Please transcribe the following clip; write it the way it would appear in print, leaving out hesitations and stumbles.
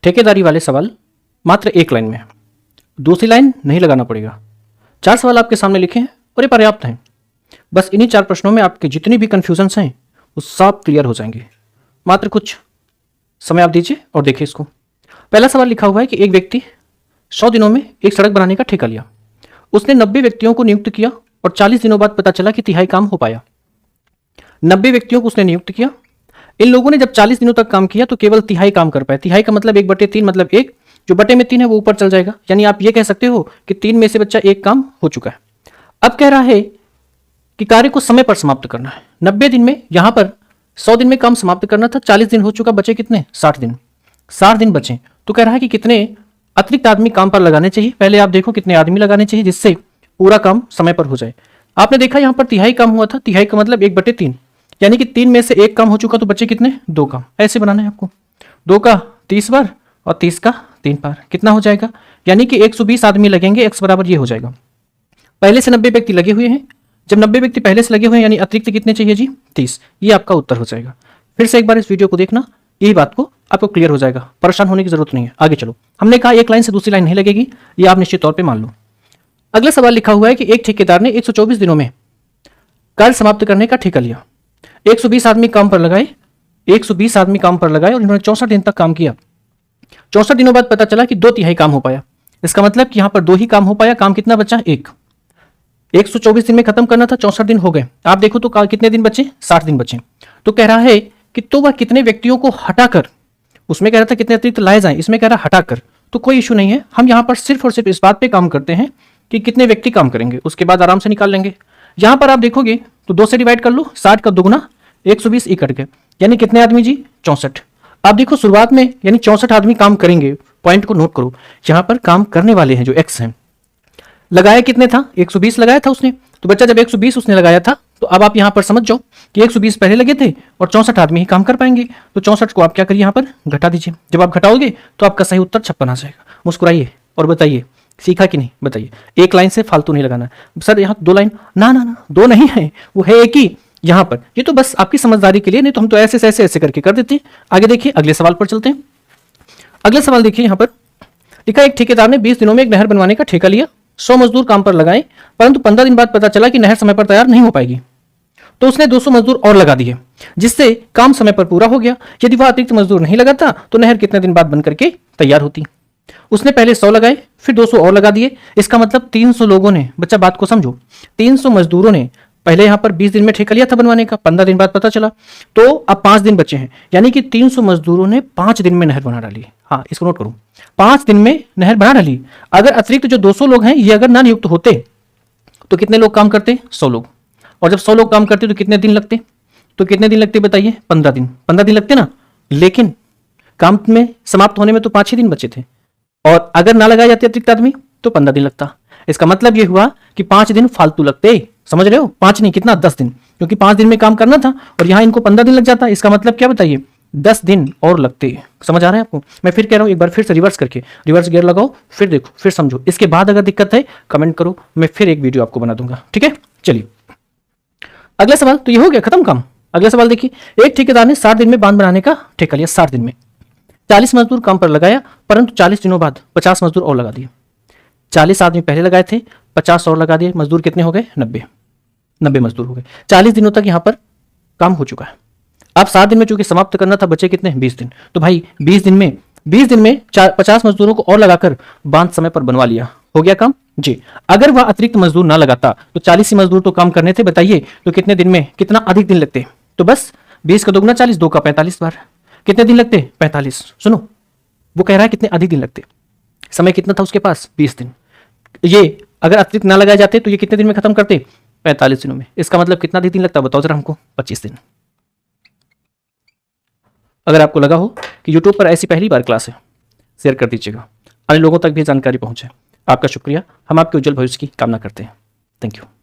ठेकेदारी वाले सवाल मात्र एक लाइन में है, दूसरी लाइन नहीं लगाना पड़ेगा। 4 सवाल आपके सामने लिखे हैं और ये पर्याप्त हैं। बस इन्हीं 4 प्रश्नों में आपके जितनी भी कन्फ्यूजन्स हैं वो सब क्लियर हो जाएंगे। मात्र कुछ समय आप दीजिए और देखिए इसको। पहला सवाल लिखा हुआ है कि एक व्यक्ति 100 दिनों में एक सड़क बनाने का ठेका लिया। उसने 90 व्यक्तियों को नियुक्त किया और 40 दिनों बाद पता चला कि तिहाई काम हो पाया। 90 व्यक्तियों को उसने नियुक्त किया। इन लोगों ने जब 40 दिनों तक काम किया तो केवल तिहाई काम कर पाए। तिहाई का मतलब 1/3 मतलब 1, जो बटे में 3 है वो ऊपर चल जाएगा। यानी आप ये कह सकते हो कि 3 में से बच्चा 1 काम हो चुका है। अब कह रहा है कि कार्य को समय पर समाप्त करना है। 90 दिन में, यहां पर 100 दिन में काम समाप्त करना था, 40 दिन हो चुका, बचे कितने? 60 दिन। 60 दिन बचे तो कह रहा है कि कितने अतिरिक्त आदमी काम पर लगाने चाहिए। पहले आप देखो कितने आदमी लगाने चाहिए जिससे पूरा काम समय पर हो जाए। आपने देखा यहां पर तिहाई काम हुआ था, तिहाई का मतलब 1/3, यानी कि 3 में से 1 काम हो चुका तो बचे कितने? 2 काम। ऐसे बनाना है आपको। 2 का 30 बार और 30 का 3 बार, कितना हो जाएगा? यानी कि 120 आदमी लगेंगे। एक्स बराबर ये हो जाएगा। पहले से 90 व्यक्ति लगे हुए हैं। जब 90 व्यक्ति पहले से लगे हुए हैं यानी अतिरिक्त कितने चाहिए जी? 30। ये आपका उत्तर हो जाएगा। फिर से एक बार इस वीडियो को देखना, यही बात को आपको क्लियर हो जाएगा। परेशान होने की जरूरत नहीं है। आगे चलो। हमने कहा एक लाइन से दूसरी लाइन नहीं लगेगी, ये आप निश्चित तौर पे मान लो। अगला सवाल लिखा हुआ है कि एक ठेकेदार ने 124 दिनों में कार्य समाप्त करने का ठेका लिया। 120 आदमी काम पर लगाए, 120 आदमी काम पर लगाए और इन्होंने 64 दिन तक काम किया। 64 दिनों बाद पता चला कि 2 तिहाई काम हो पाया। इसका मतलब कि यहां पर 2 ही काम हो पाया। काम कितना बचा? 1। 124 दिन में खत्म करना था, 64 दिन हो गए। आप देखो तो कितने दिन बचे? 60 दिन बचे। तो कह रहा है कि तो वह कितने व्यक्तियों को हटाकर, उसमें कह रहा था कितने अतिरिक्त लाए जाएं, इसमें कह रहा हटाकर, तो कोई इशू नहीं है। हम यहां पर सिर्फ और सिर्फ इस बात पे काम करते हैं कि कितने व्यक्ति काम करेंगे, उसके बाद आराम से निकाल लेंगे। यहां पर आप देखोगे तो 2 से डिवाइड कर लो, 60 का दुगुना 120 इकट गए, यानी कितने आदमी जी? 64। आप देखो शुरुआत में यानी 64 आदमी काम करेंगे। पॉइंट को नोट करो, यहां पर काम करने वाले हैं जो एक्स हैं। लगाया कितने था? 120 लगाया था उसने। तो बच्चा जब 120 उसने लगाया था तो अब आप यहां पर समझ जाओ कि 120 पहले लगे थे और 64 आदमी ही काम कर पाएंगे। तो 64 को आप क्या करिए, यहां पर घटा दीजिए। जब आप घटाओगे तो आपका सही उत्तर 56 आ जाएगा। मुस्कुराइए और बताइए सीखा कि नहीं, बताइए। एक लाइन से फालतू नहीं लगाना सर। यहाँ 2 लाइन ना ना ना, 2 नहीं है, वो है एक ही यहां पर। ये तो बस आपकी समझदारी के लिए, नहीं तो हम तो ऐसे ऐसे ऐसे करके कर देते हैं। आगे देखिए, अगले सवाल पर चलते हैं। अगला सवाल देखिए, यहां पर लिखा एक ठेकेदार ने 20 दिनों में एक नहर बनवाने का ठेका लिया। 100 मजदूर काम पर लगाए, परंतु 15 दिन बाद पता चला कि नहर समय पर तैयार नहीं हो पाएगी। तो उसने 200 मजदूर और लगा दिए, जिससे काम समय पर पूरा हो गया। यदि वह अतिरिक्त मजदूर नहीं लगाता तो नहर कितने दिन बाद बन करके तैयार होती? उसने पहले 100 लगाए, फिर 200 और लगा दिए। इसका मतलब 300 लोगों ने, बच्चा बात को समझो, 300 मजदूरों ने पहले यहां पर 20 दिन में ठेका लिया था बनवाने का, 15 दिन बाद पता चला, तो अब 5 दिन बचे हैं। यानी कि 300 मजदूरों ने 5 दिन में नहर बना डाली। हाँ, इसको नोट करो, 5 दिन में नहर बना डाली। अगर अतिरिक्त जो 200 लोग हैं ये अगर ना नियुक्त होते तो कितने लोग काम करते? 100 लोग। और जब 100 लोग काम करते तो कितने दिन लगते? तो कितने दिन लगते बताइए? 15 दिन। 15 दिन लगते ना, लेकिन काम में समाप्त होने में तो 5 ही दिन बचे थे। और अगर ना लगाए जाते अतिरिक्त आदमी तो 15 दिन लगता। इसका मतलब यह हुआ कि 5 दिन फालतू लगते। समझ रहे हो? 5 नहीं, कितना? 10 दिन, क्योंकि 5 दिन में काम करना था और यहां इनको 15 दिन लग जाता। इसका मतलब क्या बताइए? 10 दिन और लगते। समझ आ रहा है आपको? मैं फिर कह रहा हूं, एक बार फिर से रिवर्स करके, रिवर्स गियर लगाओ, फिर देखो, फिर समझो। इसके बाद अगर दिक्कत है कमेंट करो, मैं फिर एक वीडियो आपको बना दूंगा। ठीक है, चलिए अगला सवाल। तो ये हो गया खत्म काम। अगला सवाल देखिए, एक ठेकेदार ने 60 दिन में बांध बनाने का ठेका लिया। 60 दिन में 40 मजदूर काम पर लगाया, परंतु 40 दिनों बाद 50 मजदूर और लगा दिए। 40 आदमी पहले लगाए थे, 50 और लगा दिए। मजदूर कितने हो गए? 90 मजदूर हो गए। 40 दिनों तक यहां पर काम हो चुका है। अब 7 दिन में चूंकि समाप्त करना था, बचे कितने? 20 दिन। तो भाई 20 दिन में 50 मजदूरों को और लगाकर बांध समय पर बनवा लिया। हो गया काम जी। अगर वह अतिरिक्त मजदूर ना लगाता तो 40 ही मजदूर तो काम करने थे। बताइए तो कितने दिन में कितना अधिक दिन लगते? तो बस 20 का दोगुना 40, 2 का 45 बार, कितने दिन लगते? 45। सुनो, वो कह रहा है कितने अधिक दिन लगते। समय कितना था उसके पास? 20 दिन। ये अगर अतिरिक्त ना लगाए जाते तो ये कितने दिन में खत्म करते? 45 दिनों में। इसका मतलब कितना अधिक दिन लगता? बताओ जरा हमको। 25 दिन। अगर आपको लगा हो कि YouTube पर ऐसी पहली बार क्लास है, शेयर कर दीजिएगा, अन्य लोगों तक भी जानकारी पहुंचे। आपका शुक्रिया। हम आपके उज्जवल भविष्य की कामना करते हैं। Thank you.